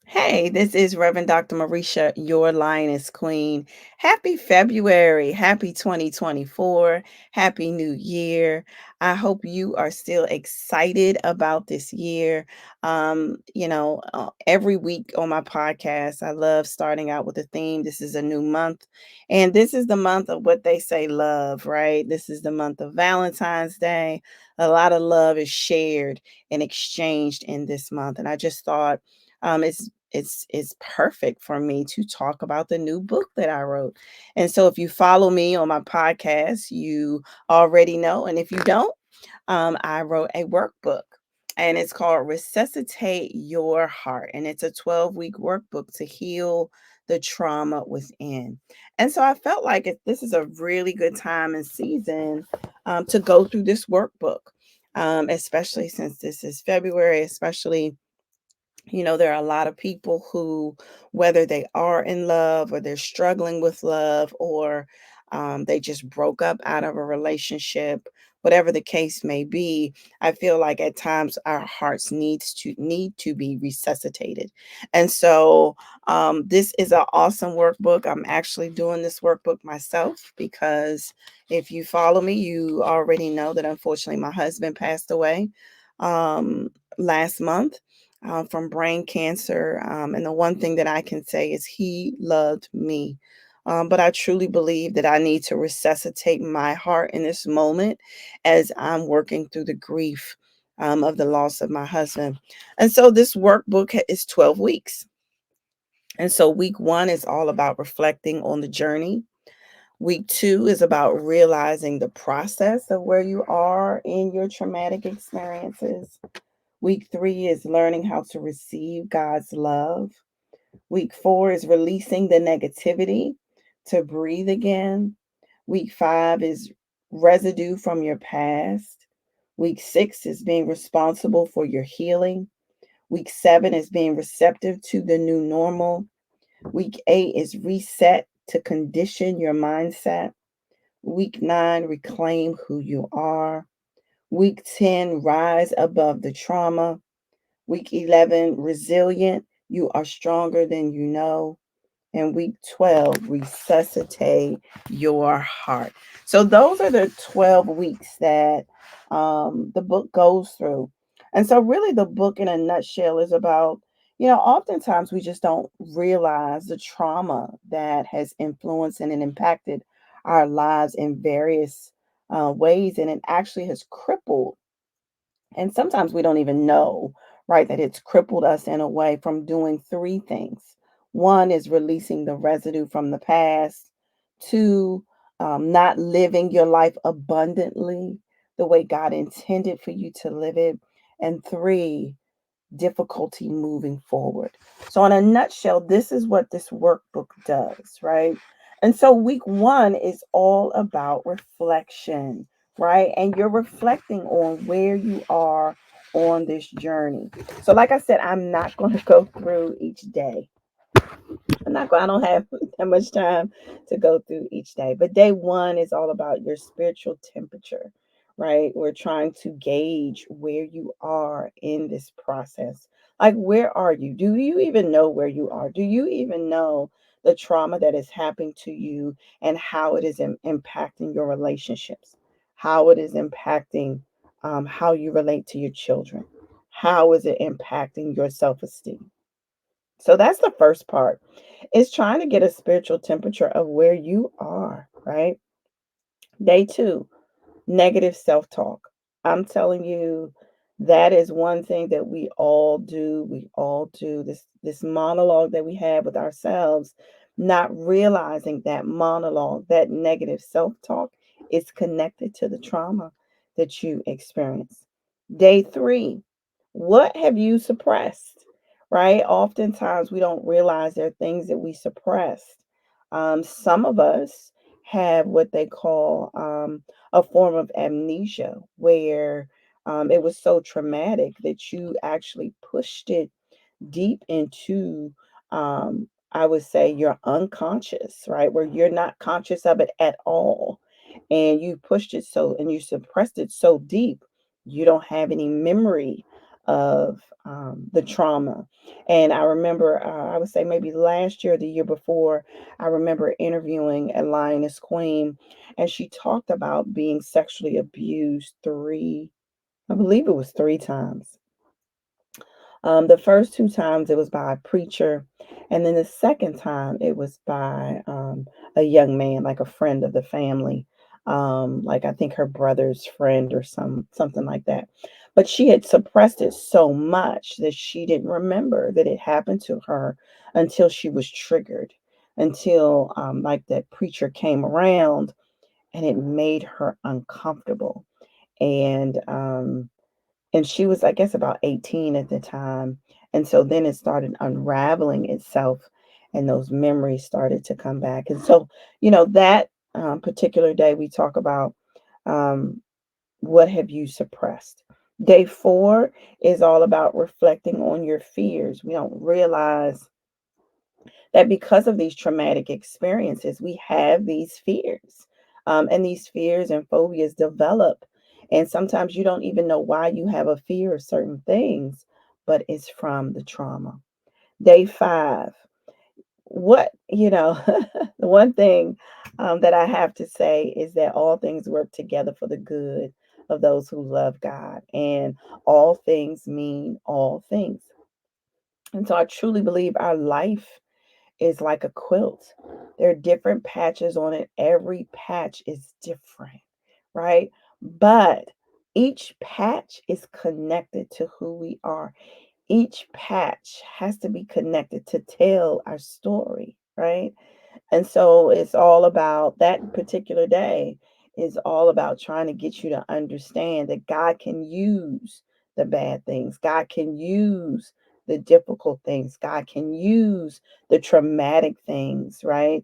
Hey, this is Reverend Dr. Marisha, your Lioness Queen. Happy February. Happy 2024. Happy New Year. I hope you are still excited about this year. Every week on my podcast, I love starting out with a theme. This is a new month, and this is the month of what they say love, right? This is the month of Valentine's Day. A lot of love is shared and exchanged in this month, and I just thought it's perfect for me to talk about the new book that I wrote. And so if you follow me on my podcast, you already know. And if you don't, I wrote a workbook and it's called Resuscitate Your Heart. And it's a 12-week workbook to heal the trauma within. And so I felt like this is a really good time and season to go through this workbook, especially since this is February, especially there are a lot of people who, whether they are in love or they're struggling with love or they just broke up out of a relationship, whatever the case may be, I feel like at times our hearts need to be resuscitated. And so this is an awesome workbook. I'm actually doing this workbook myself because if you follow me, you already know that unfortunately my husband passed away last month from brain cancer. And the one thing that I can say is he loved me. But I truly believe that I need to resuscitate my heart in this moment as I'm working through the grief of the loss of my husband. And so this workbook is 12 weeks. And so week one is all about reflecting on the journey. Week two is about realizing the process of where you are in your traumatic experiences. Week three is learning how to receive God's love. Week four is releasing the negativity to breathe again. Week five is residue from your past. Week six is being responsible for your healing. Week seven is being receptive to the new normal. Week eight is reset to condition your mindset. Week nine, reclaim who you are. Week 10, rise above the trauma. Week 11, resilient. You are stronger than you know. And week 12, resuscitate your heart. So those are the 12 weeks that the book goes through. And so, really, the book in a nutshell is about, oftentimes we just don't realize the trauma that has influenced and impacted our lives in various ways. And it actually has crippled, and sometimes we don't even know, right, that it's crippled us in a way from doing three things. One is releasing the residue from the past. Two, not living your life abundantly the way God intended for you to live it. And three, difficulty moving forward. So, in a nutshell, this is what this workbook does, right? And so, week one is all about reflection, right? And you're reflecting on where you are on this journey. So, like I said, I'm not going to go through each day. I don't have that much time to go through each day. But day one is all about your spiritual temperature, right? We're trying to gauge where you are in this process. Like, where are you? Do you even know where you are? Do you even know the trauma that is happening to you and how it is impacting your relationships, how it is impacting how you relate to your children? How is it impacting your self esteem? So that's the first part. Is trying to get a spiritual temperature of where you are, right? Day two, negative self talk. I'm telling you, that is one thing that we all do. We all do this monologue that we have with ourselves, not realizing that monologue, that negative self talk is connected to the trauma that you experience. Day three, what have you suppressed? Right? Oftentimes we don't realize there are things that we suppressed. Some of us have what they call a form of amnesia where it was so traumatic that you actually pushed it deep into, I would say, your unconscious, right? Where you're not conscious of it at all. And you pushed it so, and you suppressed it so deep, you don't have any memory of the trauma. And I remember, I would say maybe last year, or the year before, I remember interviewing a Lioness queen, and she talked about being sexually abused I believe it was three times. The first two times it was by a preacher, and then the second time it was by a young man, like a friend of the family, like I think her brother's friend or something like that. But she had suppressed it so much that she didn't remember that it happened to her until she was triggered, until like that preacher came around and it made her uncomfortable. And she was, I guess, about 18 at the time. And so then it started unraveling itself, and those memories started to come back. And so, that particular day, we talk about um, what have you suppressed. Day 4 is all about reflecting on your fears. We don't realize that because of these traumatic experiences, we have these fears. And these fears and phobias develop. And sometimes you don't even know why you have a fear of certain things, but it's from the trauma. Day 5. The one thing that I have to say is that all things work together for the good of those who love God. And all things mean all things. And so I truly believe our life is like a quilt. There are different patches on it. Every patch is different, right? But each patch is connected to who we are. Each patch has to be connected to tell our story, right? And so it's all about that particular day is all about trying to get you to understand that God can use the bad things. God can use the difficult things. God can use the traumatic things, right?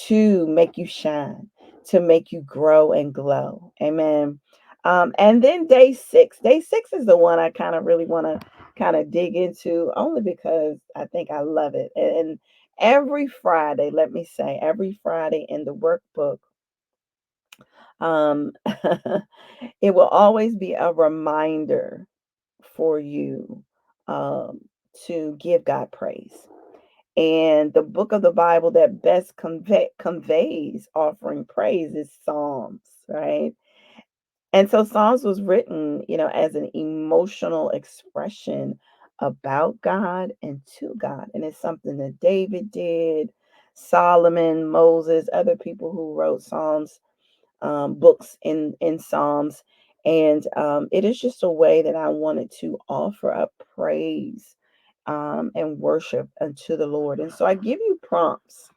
To make you shine, to make you grow and glow. Amen. And then day 6. Day 6 is the one I kind of really want to kind of dig into only because I think I love it. And every Friday, let me say, every Friday in the workbook, um, it will always be a reminder for you um, to give God praise. And the book of the Bible that best conveys offering praise is Psalms, right? And so Psalms was written, as an emotional expression about God and to God. And it's something that David did, Solomon, Moses, other people who wrote Psalms, books in Psalms. And it is just a way that I wanted to offer up praise and worship unto the Lord. And so I give you prompts,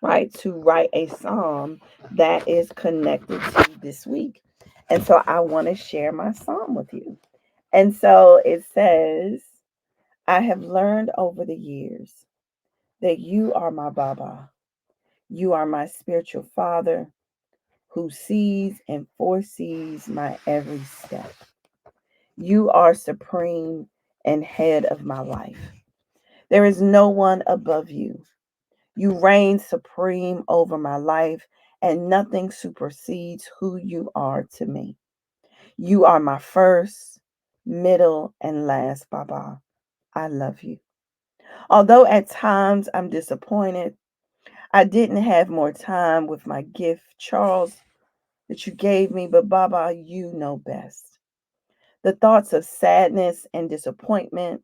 right, to write a psalm that is connected to this week. And so I want to share my psalm with you. And so it says, I have learned over the years that you are my Baba. You are my spiritual father who sees and foresees my every step. You are supreme and head of my life. There is no one above you. You reign supreme over my life, and nothing supersedes who you are to me. You are my first, middle, and last, Baba. I love you. Although at times I'm disappointed, I didn't have more time with my gift, Charles, that you gave me, but Baba, you know best. The thoughts of sadness and disappointment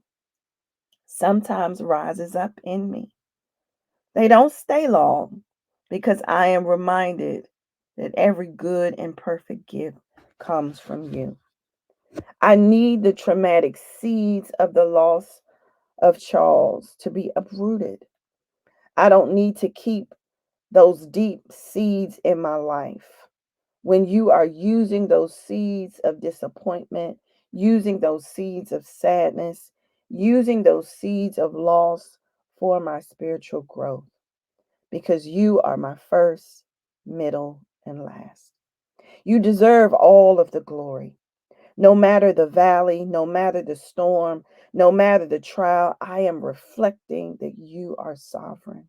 sometimes rises up in me. They don't stay long because I am reminded that every good and perfect gift comes from you. I need the traumatic seeds of the loss of Charles to be uprooted. I don't need to keep those deep seeds in my life. When you are using those seeds of disappointment, using those seeds of sadness, using those seeds of loss for my spiritual growth, because you are my first, middle, and last. You deserve all of the glory. No matter the valley, no matter the storm, no matter the trial, I am reflecting that you are sovereign.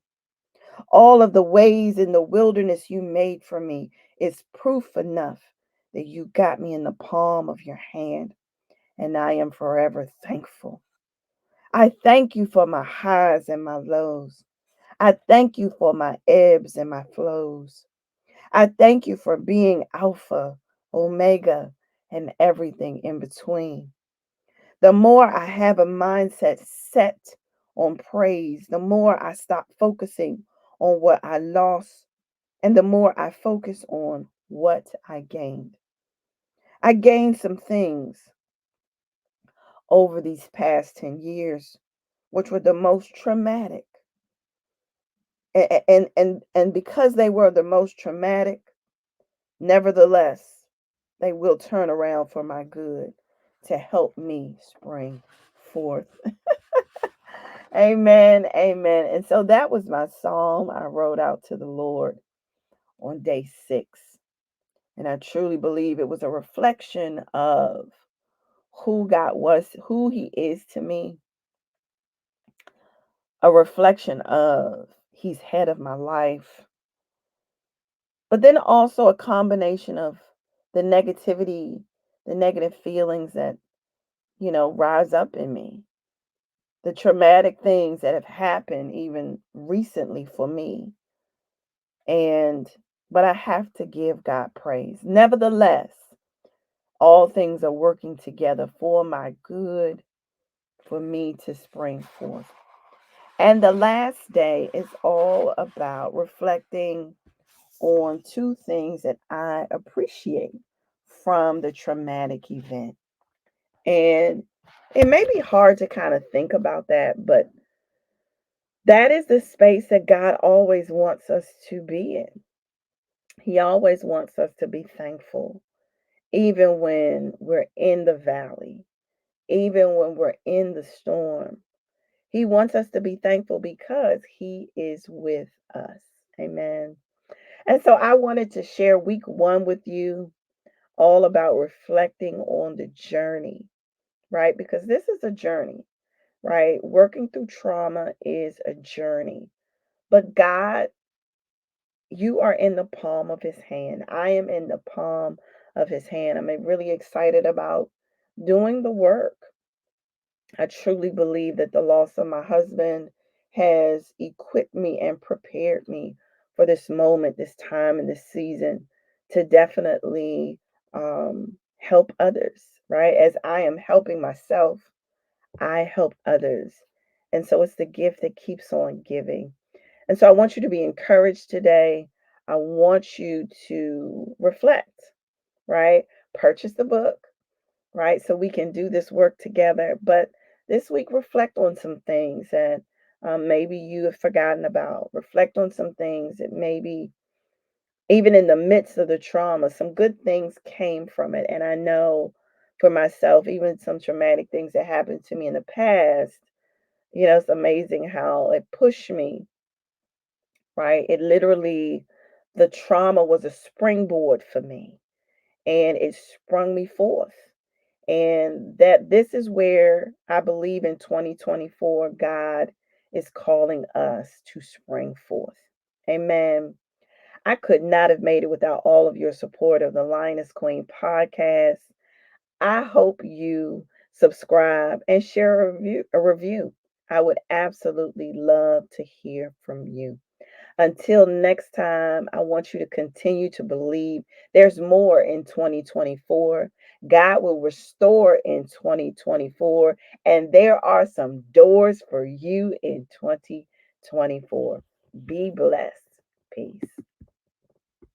All of the ways in the wilderness you made for me is proof enough that you got me in the palm of your hand. and I am forever thankful. I thank you for my highs and my lows. I thank you for my ebbs and my flows. I thank you for being Alpha, Omega, and everything in between. The more I have a mindset set on praise, the more I stop focusing on what I lost, and the more I focus on what I gained. I gained some things over these past 10 years, which were the most traumatic. And because they were the most traumatic, nevertheless, they will turn around for my good to help me spring forth. Amen. Amen. And so that was my psalm I wrote out to the Lord on day 6. And I truly believe it was a reflection of who God was, who He is to me, a reflection of He's head of my life, but then also a combination of the negativity, the negative feelings that, rise up in me, the traumatic things that have happened even recently for me. But I have to give God praise. Nevertheless, all things are working together for my good, for me to spring forth. And the last day is all about reflecting on 2 things that I appreciate from the traumatic event. And it may be hard to kind of think about that, but that is the space that God always wants us to be in. He always wants us to be thankful, even when we're in the valley, even when we're in the storm. He wants us to be thankful because He is with us. Amen. And so I wanted to share week 1 with you, all about reflecting on the journey, right? Because this is a journey, right? Working through trauma is a journey. But God, you are in the palm of His hand. I am in the palm of His hand. I'm really excited about doing the work. I truly believe that the loss of my husband has equipped me and prepared me for this moment, this time, and this season to definitely help others, right? As I am helping myself, I help others. And so it's the gift that keeps on giving. And so I want you to be encouraged today. I want you to reflect, right? Purchase the book, right? So we can do this work together. But this week, reflect on some things that maybe you have forgotten about. Reflect on some things that maybe, even in the midst of the trauma, some good things came from it. And I know for myself, even some traumatic things that happened to me in the past, it's amazing how it pushed me, right? It literally, the trauma was a springboard for me and it sprung me forth. And that this is where I believe in 2024, God is calling us to spring forth. Amen. I could not have made it without all of your support of the Lioness Queen podcast. I hope you subscribe and share a review. I would absolutely love to hear from you. Until next time, I want you to continue to believe there's more in 2024. God will restore in 2024, and there are some doors for you in 2024. Be blessed. Peace.